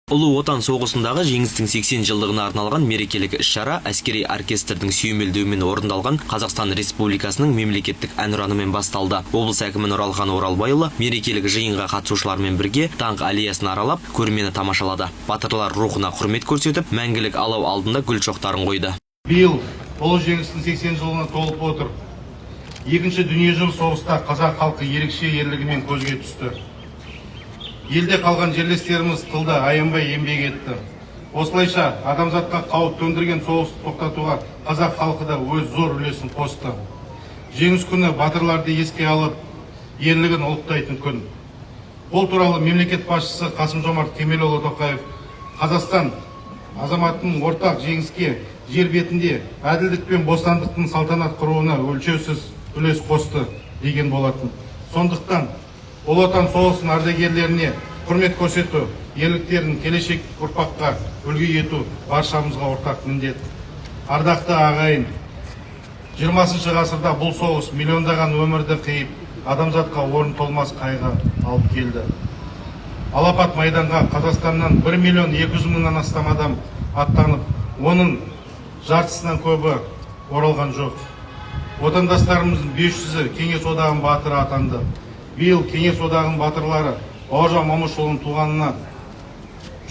Ұлы отан соғысындағы жеңістің 80 жылдығына арналған мерекелік іс-шара әскери оркестрдің сүйемелдеуімен орындалған Қазақстан Республикасының мемлекеттік әнұранымен басталды. Облыс әкімі Нұралхан Оралбайұлы мерекелік жиынға қатысушылармен бірге даңқ аллеясын аралап, көрмені тамашалады. Батырлар рухына құрмет көрсетіп, мәңгілік алау алдында гүл шоқтарын қойды. Биыл ұлы жеңістің 80 жылына толып отыр. Екінші дүниежүзілік соғыста қазақ халқы ерекше ерлігімен көзге түсті. Елде қалған жерлестеріміз тылда аянбай еңбек етті. Осылайша адамзатқа қауіп төндірген соғысты тоқтатуға қазақ халқы да өз зор үлесін қосты. Жеңіс күні батырларды еске алып, ерлігін ұлықтайтын күн. Бұл туралы мемлекет басшысы Қасым-Жомарт Кемелұлы Тоқаев Қазақстан азаматының ортақ жеңіске жер бетінде әділдік пен бостандықтың салтанат құруына өлшеусіз үлес қосты деген болатын. Сондықтан Ұлы отан соғысының ардагерлеріне құрмет көрсету, ерліктерін келешек ұрпаққа үлгі ету баршамызға ортақ міндет. Ардақты ағайын, 20 ғасырда бұл соғыс миллиондаған өмірді қиып, адамзатқа орын толмас қайғы алып келді. Алапат майданға Қазақстаннан 1.200.000-нан астам адам аттанып, оның жартысынан көбі оралған жоқ. Отандастарымыздың 500-і Кеңес одағының батыры атанды. Биыл Кеңес одағының батырлары Бауыржан Момышұлының туғанына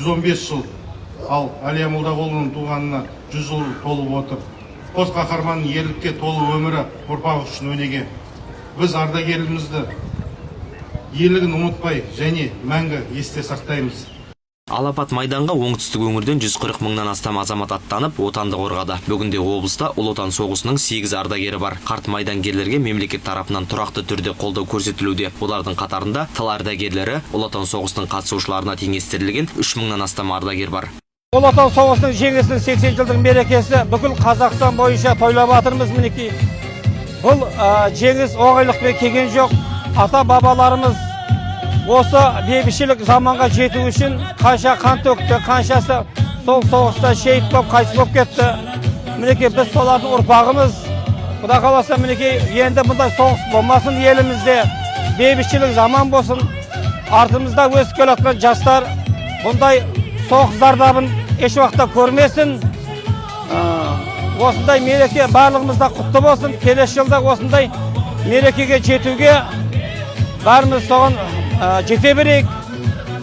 115 жыл, ал Әлия Молдағұлының туғанына 100 жыл толып отыр. Қос қаһарманның ерлікке толы өмірі ұрпақ үшін өнеге. Біз ардагерімізді ерлігін ұмытпай және мәңгі есте сақтаймыз. Алапат майданға оңтүстік өңірден 140 мыңнан астам азамат аттанып, отанды қорғады. Бүгінде облыста Ұлы отан соғысының 8 ардагері бар. Қарт майдангерлерге мемлекет тарапынан тұрақты түрде қолдау көрсетілуде. Олардың қатарында тыл ардагерлері, Ұлы отан соғысының қатысушыларына теңестірілген 3 мыңнан астам ардагер бар. Ұлы отан соғысының жеңісінің 80 жылдық мерекесі бүкіл Қазақстан бойынша тойлап жатырмыз мінекей. Бұл жеңіс оңайлықпен келген жоқ. Ата-бабаларымыз осы бейбітшілік заманға жету үшін қанша қан төкті, қаншасы сол соғыста шейіт болып, қайтыс болып кетті. Мінекей біз солардың ұрпағымыз. Құда қаласа мінекей енді бұндай соғыс болмасын елімізде, бейбітшілік заман болсын. Артымызда өсіп келе жатқан жастар бұндай соғыс зардабын еш уақытта көрмесін. Осындай мереке барлығымызда құтты болсын. Келесі жылда осындай мерекеге жетуге бәріміз соған жете берейік.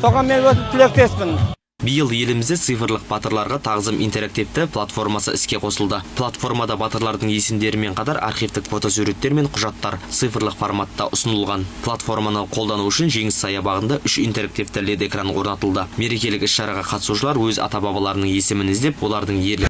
Соған мен өзім тілектеспін. Биыл елімізде цифрлық батырларға тағзым интерактивті платформасы іске қосылды. Платформада батырлардың есімдерімен қатар архивтік фотосуреттер мен құжаттар цифрлық форматта ұсынылған. Платформаны қолдану үшін Жеңіс саябағында 3 интерактивті LED экран орнатылды. Мерекелік іс-шараға қатысушылар өз ата-бабаларының есімін іздеп, олардың ерлік